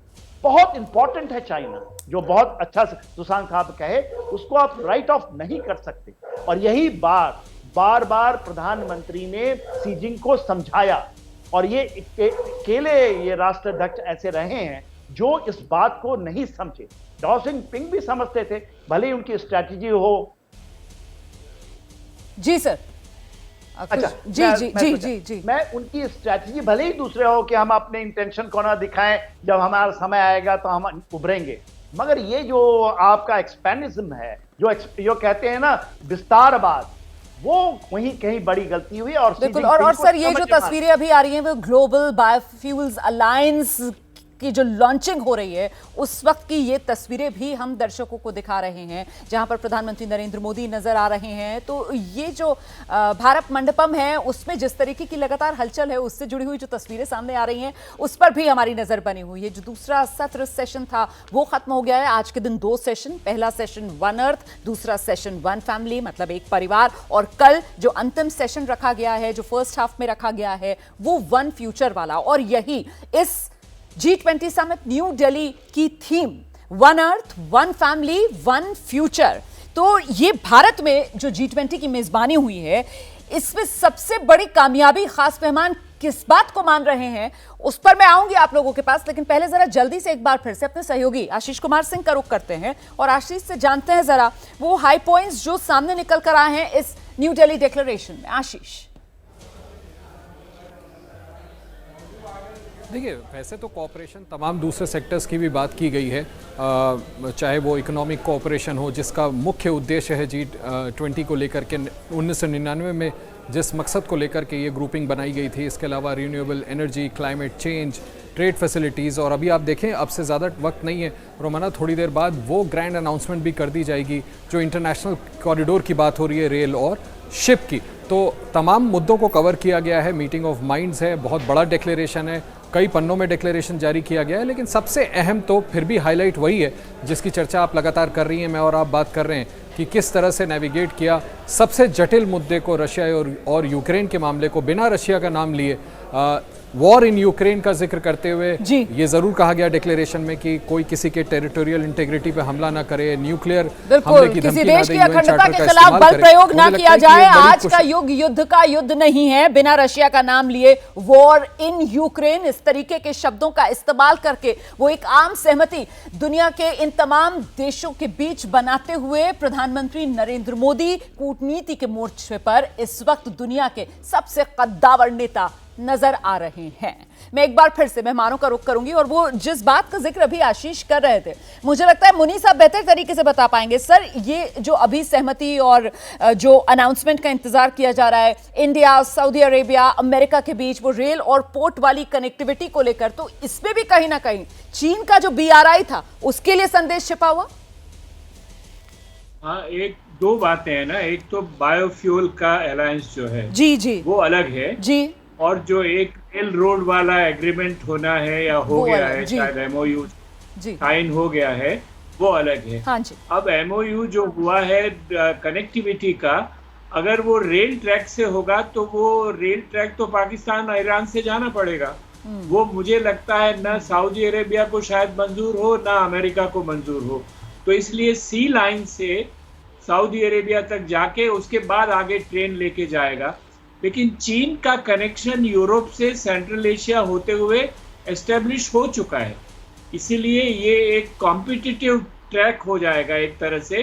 बहुत इंपॉर्टेंट है। चाइना जो बहुत अच्छा सुशांत साहब कहे, उसको आप राइट ऑफ नहीं कर सकते। और यही बार बार प्रधानमंत्री ने सी जिनपिंग को समझाया, और ये अकेले ये राष्ट्राध्यक्ष ऐसे रहे हैं जो इस बात को नहीं समझे। डॉ जिनपिंग भी समझते थे, भले ही उनकी स्ट्रैटेजी हो। जी सर। अच्छा, जी मैं उनकी स्ट्रैटेजी भले ही दूसरे हो कि हम अपने इंटेंशन को ना दिखाएं, जब हमारा समय आएगा तो हम उभरेंगे, मगर ये जो आपका एक्सपेंडिज्म है, जो कहते हैं ना विस्तारवाद, वो वहीं कहीं बड़ी गलती हुई। और बिल्कुल। और सर ये जो तस्वीरें अभी आ रही हैं वो ग्लोबल बायोफ्यूल्स अलायंस की जो लॉन्चिंग हो रही है उस वक्त की ये तस्वीरें भी हम दर्शकों को दिखा रहे हैं, जहां पर प्रधानमंत्री नरेंद्र मोदी नजर आ रहे हैं। तो ये जो भारत मंडपम है उसमें जिस तरीके की लगातार हलचल है, उससे जुड़ी हुई जो तस्वीरें सामने आ रही हैं उस पर भी हमारी नजर बनी हुई है। जो दूसरा सत्र सेशन था वो खत्म हो गया है। आज के दिन 2 सेशन, पहला सेशन वन अर्थ, दूसरा सेशन वन फैमिली, मतलब एक परिवार, और कल जो अंतिम सेशन रखा गया है, जो फर्स्ट हाफ में रखा गया है, वो वन फ्यूचर वाला। और यही इस G20 समिट न्यू दिल्ली की theme, one earth, one family, one future. तो ये भारत में जो G20 की मेजबानी हुई है, इसमें सबसे बड़ी कामयाबी खास मेहमान किस बात को मान रहे हैं, उस पर मैं आऊंगी आप लोगों के पास। लेकिन पहले जरा जल्दी से एक बार फिर से अपने सहयोगी आशीष कुमार सिंह का रुख करते हैं और आशीष से जानते हैं जरा वो हाई पॉइंट्स जो सामने निकल कर आए हैं इस न्यू दिल्ली डिक्लेरेशन में। आशीष। देखिए, वैसे तो कोऑपरेशन तमाम दूसरे सेक्टर्स की भी बात की गई है, चाहे वो इकोनॉमिक कोऑपरेशन हो, जिसका मुख्य उद्देश्य है G20 को लेकर के 1999 में जिस मकसद को लेकर के ये ग्रुपिंग बनाई गई थी। इसके अलावा renewable energy, climate change, trade facilities, और अभी आप देखें अब से ज़्यादा वक्त नहीं है रोमाना, थोड़ी देर बाद वो ग्रैंड अनाउंसमेंट भी कर दी जाएगी जो इंटरनेशनल कॉरिडोर की बात हो रही है, रेल और शिप की। तो तमाम मुद्दों को कवर किया गया है, मीटिंग ऑफ माइंड्स है, बहुत बड़ा डिक्लेरेशन है, कई पन्नों में डिक्लेरेशन जारी किया गया है, लेकिन सबसे अहम तो फिर भी हाईलाइट वही है जिसकी चर्चा आप लगातार कर रही हैं, मैं और आप बात कर रहे हैं कि किस तरह से नेविगेट किया सबसे जटिल मुद्दे को, रशिया और यूक्रेन के मामले को, बिना रशिया का नाम लिए वॉर इन यूक्रेन का जिक्र करते हुए ये जरूर कहा गया डिक्लेरेशन में कि कोई किसी के टेरिटोरियल इंटीग्रिटी पे हमला ना करे, न्यूक्लियर हमले की धमकी ना दे, यूएन चार्टर का खिलाफ बल प्रयोग ना किया जाए। आज का युग युद्ध का युद्ध नहीं है, बिना रशिया का नाम लिए वॉर इन यूक्रेन, इस तरीके के शब्दों का इस्तेमाल करके वो एक आम सहमति दुनिया के इन तमाम देशों के बीच बनाते हुए प्रधानमंत्री नरेंद्र मोदी कूटनीति के मोर्चे पर इस वक्त दुनिया के सबसे कद्दावर नेता नजर आ रहे हैं। मैं एक बार फिर से मेहमानों का रुख करूंगी और वो जिस बात का जिक्र अभी आशीष कर रहे थे, मुझे लगता है मुनीस साहब बेहतर तरीके से बता पाएंगे। सर, ये जो अभी सहमति और जो अनाउंसमेंट का इंतजार किया जा रहा है इंडिया, सऊदी अरेबिया, अमेरिका के बीच, वो रेल और पोर्ट वाली कनेक्टिविटी को लेकर, तो इसमें भी कहीं ना कहीं चीन का जो BRI था उसके लिए संदेश छिपा हुआ। हाँ, एक दो बातें हैं ना, एक तो बायोफ्यूल का अलायंस जो है जी वो अलग है जी, और जो एक रेल रोड वाला एग्रीमेंट होना है या हो गया है, शायद MOU साइन हो गया है, वो अलग है। हाँ जी। अब MOU जो हुआ है कनेक्टिविटी का, अगर वो रेल ट्रैक से होगा तो वो रेल ट्रैक तो पाकिस्तान और ईरान से जाना पड़ेगा। वो मुझे लगता है ना सऊदी अरेबिया को शायद मंजूर हो ना अमेरिका को मंजूर हो, तो इसलिए सी लाइन से सऊदी अरेबिया तक जाके उसके बाद आगे ट्रेन लेके जाएगा। लेकिन चीन का कनेक्शन यूरोप से सेंट्रल एशिया होते हुए एस्टेब्लिश हो चुका है, इसीलिए ये एक कॉम्पिटिटिव ट्रैक हो जाएगा एक तरह से,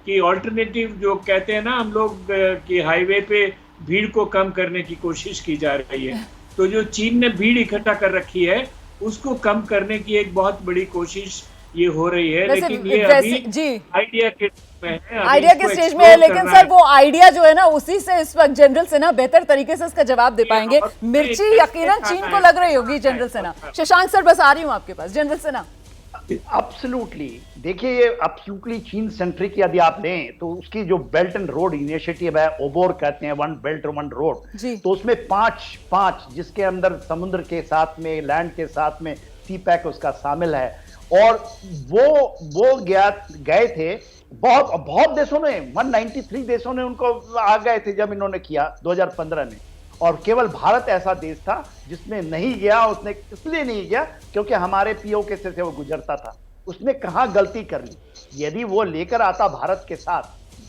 कि ऑल्टरनेटिव जो कहते हैं ना हम लोग कि हाईवे पे भीड़ को कम करने की कोशिश की जा रही है, तो जो चीन ने भीड़ इकट्ठा कर रखी है उसको कम करने की एक बहुत बड़ी कोशिश ये हो रही है। लेकिन ये अभी आइडिया के स्टेज में है, लेकिन सर वो आइडिया जो है ना उसी से इस वक्त जनरल सेना बेहतर तरीके से इसका जवाब दे पाएंगे। मिर्ची यकीनन चीन को लग रही होगी जनरल सेना। शशांक सर, बस आ रही हूँ आपके पास। जनरल सेना, एब्सोल्युटली, देखिए ये एब्सोल्युटली चीन सेंट्रिक यदि आप लें तो उसकी जो बेल्ट एंड रोड इनिशिएटिव है, ओबोर कहते हैं, वन बेल्ट वन रोड, तो उसमें पांच जिसके अंदर समुद्र के साथ में, लैंड के साथ में सी पैक उसका शामिल है, और वो गए थे बहुत देशों ने, 193 देशों ने उनको आ गए थे जब इन्होंने किया 2015 में, और केवल भारत ऐसा देश था जिसमें नहीं गया। उसने इसलिए नहीं गया क्योंकि हमारे POK से वो गुजरता था। उसने कहाँ गलती कर ली? यदि वो लेकर आता भारत के साथ,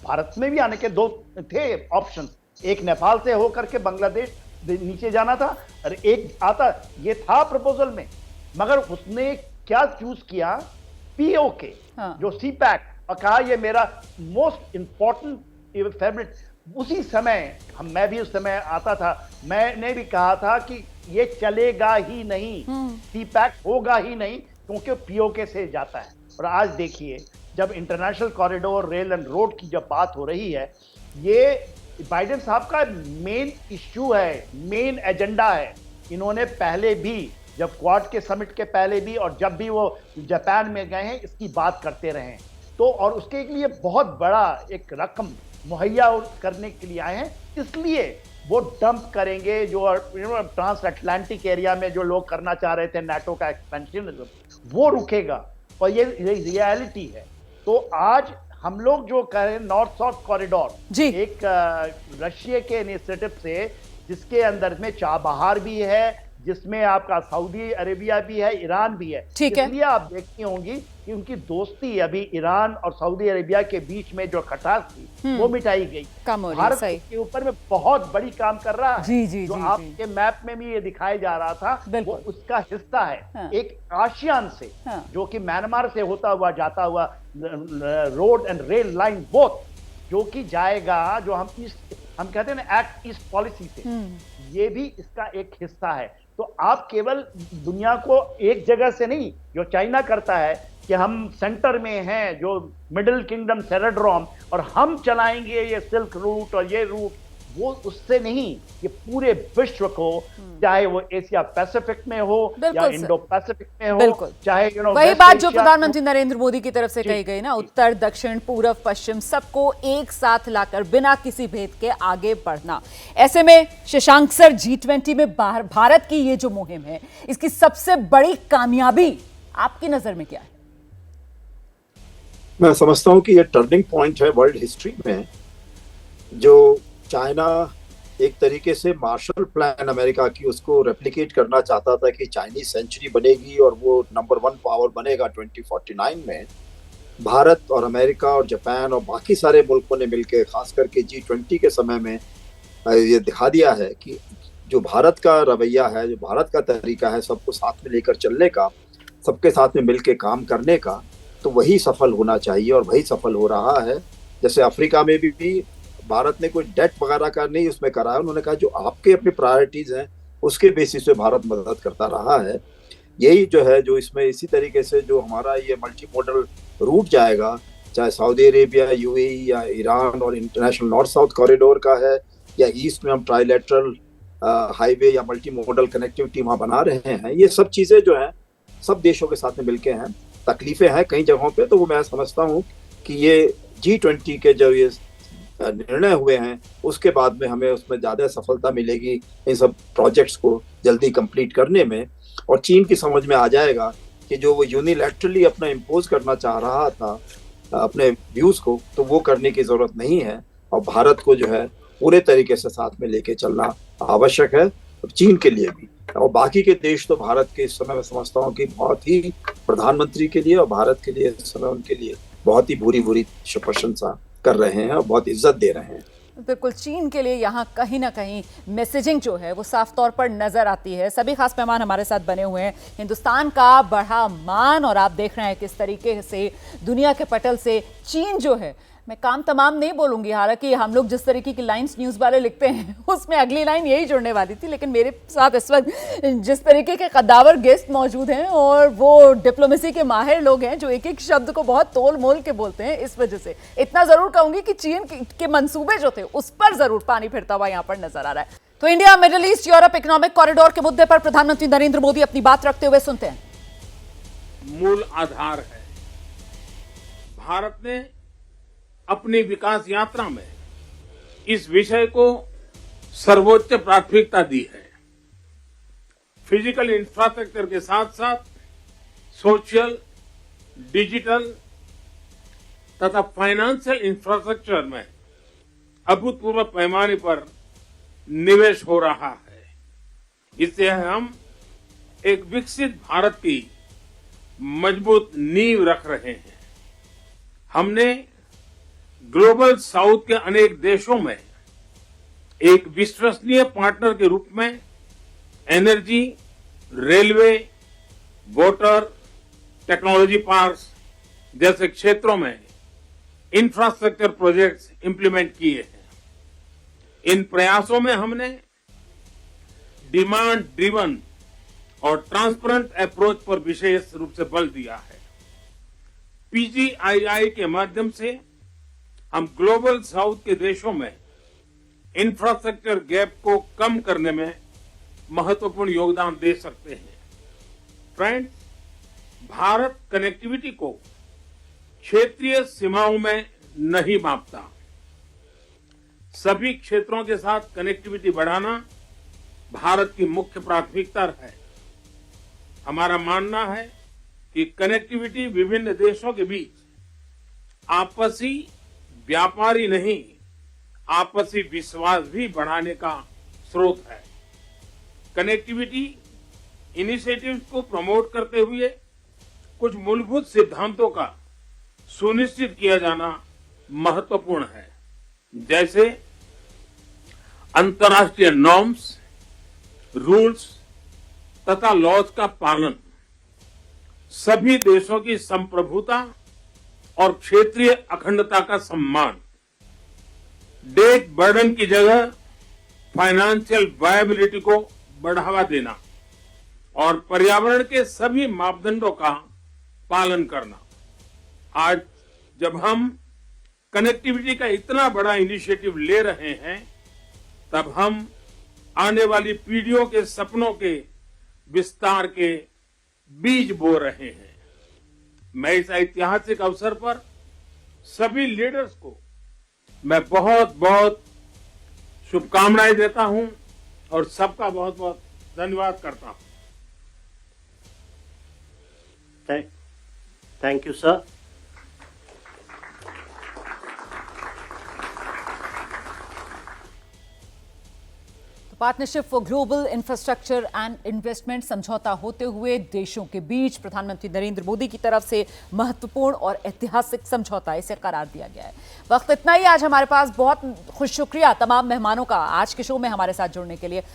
भारत में भी आने के दो थे ऑप्शन, एक नेपाल से होकर के बांग्लादेश नीचे जाना था और एक आता, ये था प्रपोजल में, मगर उसने क्या चूज किया? POK, जो सी पैक, और कहा ये मेरा मोस्ट इंपॉर्टेंट फेवरेट। उसी समय मैं भी उस समय आता था, मैंने भी कहा था कि ये चलेगा ही नहीं, सी पैक होगा ही नहीं, क्योंकि POK से जाता है। और आज देखिए, जब international corridor, rail and road की जब बात हो रही है, ये बाइडेन साहब का मेन इश्यू है, मेन एजेंडा है। इन्होंने पहले भी, जब क्वाड के समिट के पहले भी और जब भी वो जापान में गए हैं, इसकी बात करते रहे। तो और उसके लिए बहुत बड़ा एक रकम मुहैया करने के लिए आए हैं, इसलिए वो डंप करेंगे जो ट्रांस अटलांटिक एरिया में जो लोग करना चाह रहे थे NATO का एक्सपेंशन, वो रुकेगा, और ये रियलिटी है। तो आज हम लोग जो कह रहे हैं नॉर्थ साउथ कॉरिडोर, एक रशिया के इनिशिएटिव से, जिसके अंदर में चाबहार भी है, जिसमें आपका सऊदी अरेबिया भी है, ईरान भी है, इसलिए आप देखती होंगी कि उनकी दोस्ती अभी ईरान और सऊदी अरेबिया के बीच में जो खटास थी वो मिटाई गई। भारत के ऊपर में बहुत बड़ी काम कर रहा है, जो आपके मैप में भी ये दिखाया जा रहा था, वो उसका हिस्सा है। एक आसियान से, जो कि म्यांमार से होता हुआ जाता हुआ road and rail line both, जो कि जाएगा, जो हम कहते हैं ना एक्ट ईस्ट पॉलिसी से, ये भी इसका एक हिस्सा है। तो आप केवल दुनिया को एक जगह से नहीं, जो चाइना करता है कि हम सेंटर में हैं, जो मिडिल किंगडम सेरेड्रोम, और हम चलाएंगे ये सिल्क रूट और ये रूट, वो उससे नहीं, ये पूरे विश्व को, चाहे वो एशिया पैसिफिक में हो या बिल्कुल इंडो पैसिफिक में हो, बिल्कुल। चाहे वही बात जो प्रधानमंत्री नरेंद्र मोदी की तरफ से कही गई ना, उत्तर दक्षिण पूर्व पश्चिम सबको एक साथ लाकर बिना किसी भेद के आगे बढ़ना। ऐसे में शशांक सर, G20 में भारत की ये जो मुहिम है, इसकी सबसे बड़ी कामयाबी आपकी नजर में क्या है? मैं समझता हूं कि ये टर्निंग पॉइंट है वर्ल्ड हिस्ट्री में। जो चाइना एक तरीके से मार्शल प्लान अमेरिका की उसको रेप्लिकेट करना चाहता था कि चाइनीज सेंचुरी बनेगी और वो नंबर 1 पावर बनेगा 2049 में, भारत और अमेरिका और जापान और बाकी सारे मुल्कों ने मिलकर, खास करके G20 के समय में ये दिखा दिया है कि जो भारत का रवैया है, जो भारत का तरीका है सबको साथ में लेकर चलने का, सबके साथ में मिलकर काम करने का, तो वही सफल होना चाहिए और वही सफल हो रहा है। जैसे अफ्रीका में भी भारत ने कोई डेट वगैरह का नहीं उसमें करा है, उन्होंने कहा जो आपके अपनी प्रायोरिटीज हैं उसके बेसिस पे भारत मदद करता रहा है। यही जो है, जो इसमें इसी तरीके से जो हमारा ये मल्टी मॉडल रूट जाएगा, चाहे सऊदी अरेबिया, यूएई या ईरान और इंटरनेशनल नॉर्थ साउथ कॉरिडोर का है, या ईस्ट में हम ट्राइलेटरल हाईवे या मल्टी मॉडल कनेक्टिविटी वहाँ बना रहे हैं, ये सब चीज़ें जो हैं सब देशों के साथ में मिलके हैं। तकलीफें हैं कई जगहों पे, तो वो मैं समझता हूँ कि ये G20 के जो ये निर्णय हुए हैं उसके बाद में हमें उसमें ज़्यादा सफलता मिलेगी इन सब प्रोजेक्ट्स को जल्दी कंप्लीट करने में। और चीन की समझ में आ जाएगा कि जो वो यूनिलैटरली अपना इम्पोज करना चाह रहा था अपने व्यूज़ को, तो वो करने की ज़रूरत नहीं है और भारत को जो है पूरे तरीके से साथ में लेके चलना आवश्यक है, चीन के लिए भी। और बाकी के देश तो भारत के इस समय मैं समझता हूँ कि बहुत ही प्रधानमंत्री के लिए और भारत के लिए इस समय उनके लिए बहुत ही बुरी बुरी प्रशंसा कर रहे हैं और बहुत इज्जत दे रहे हैं। बिल्कुल, चीन के लिए यहाँ कहीं ना कहीं मैसेजिंग जो है वो साफ तौर पर नजर आती है। सभी खास मेहमान हमारे साथ बने हुए हैं। हिंदुस्तान का बढ़ा मान और आप देख रहे हैं किस तरीके से दुनिया के पटल से चीन जो है, मैं काम तमाम नहीं बोलूंगी, हालांकि हम लोग जिस तरीके की लाइंस न्यूज़ वाले लिखते हैं उसमें अगली लाइन यही जुड़ने वाली थी, लेकिन मेरे साथ इस वक्त जिस तरीके के कद्दावर गेस्ट मौजूद हैं और वो डिप्लोमेसी के माहिर लोग हैं जो एक एक शब्द को बहुत तोल मोल के बोलते हैं, इस वजह से इतना जरूर कहूंगी कि चीन के मंसूबे जो थे उस पर जरूर पानी फिरता हुआ यहाँ पर नजर आ रहा है। तो India middle east Europe economic corridor के मुद्दे पर प्रधानमंत्री नरेंद्र मोदी अपनी बात रखते हुए सुनते हैं। मूल आधार है। भारत ने अपनी विकास यात्रा में इस विषय को सर्वोच्च प्राथमिकता दी है। फिजिकल इंफ्रास्ट्रक्चर के साथ साथ सोशल, डिजिटल तथा फाइनेंशियल इंफ्रास्ट्रक्चर में अभूतपूर्व पैमाने पर निवेश हो रहा है। इससे हम एक विकसित भारत की मजबूत नींव रख रहे हैं। हमने ग्लोबल साउथ के अनेक देशों में एक विश्वसनीय पार्टनर के रूप में energy, railway, water, technology parks जैसे क्षेत्रों में इंफ्रास्ट्रक्चर प्रोजेक्ट्स इंप्लीमेंट किए हैं। इन प्रयासों में हमने डिमांड ड्रिवन और ट्रांसपेरेंट अप्रोच पर विशेष रूप से बल दिया है। PGII के माध्यम से हम ग्लोबल साउथ के देशों में इंफ्रास्ट्रक्चर गैप को कम करने में महत्वपूर्ण योगदान दे सकते हैं। फ्रेंड्स, भारत कनेक्टिविटी को क्षेत्रीय सीमाओं में नहीं मापता। सभी क्षेत्रों के साथ कनेक्टिविटी बढ़ाना भारत की मुख्य प्राथमिकता है। हमारा मानना है कि कनेक्टिविटी विभिन्न देशों के बीच आपसी व्यापारी नहीं, आपसी विश्वास भी बढ़ाने का स्रोत है। कनेक्टिविटी इनिशिएटिव्स को प्रमोट करते हुए कुछ मूलभूत सिद्धांतों का सुनिश्चित किया जाना महत्वपूर्ण है, जैसे अंतर्राष्ट्रीय नॉर्म्स, रूल्स तथा लॉज का पालन, सभी देशों की संप्रभुता और क्षेत्रीय अखंडता का सम्मान, डेट बर्डन की जगह फाइनेंशियल वायबिलिटी को बढ़ावा देना और पर्यावरण के सभी मापदंडों का पालन करना। आज जब हम कनेक्टिविटी का इतना बड़ा इनिशिएटिव ले रहे हैं, तब हम आने वाली पीढ़ियों के सपनों के विस्तार के बीज बो रहे हैं। मैं इस ऐतिहासिक अवसर पर सभी लीडर्स को मैं बहुत बहुत शुभकामनाएं देता हूं और सबका बहुत बहुत धन्यवाद करता हूं। Thank you, sir. Partnership for global infrastructure and investment समझौता होते हुए देशों के बीच प्रधानमंत्री नरेंद्र मोदी की तरफ से महत्वपूर्ण और ऐतिहासिक समझौता इसे करार दिया गया है। वक्त इतना ही आज हमारे पास। बहुत खुश शुक्रिया तमाम मेहमानों का आज के शो में हमारे साथ जुड़ने के लिए।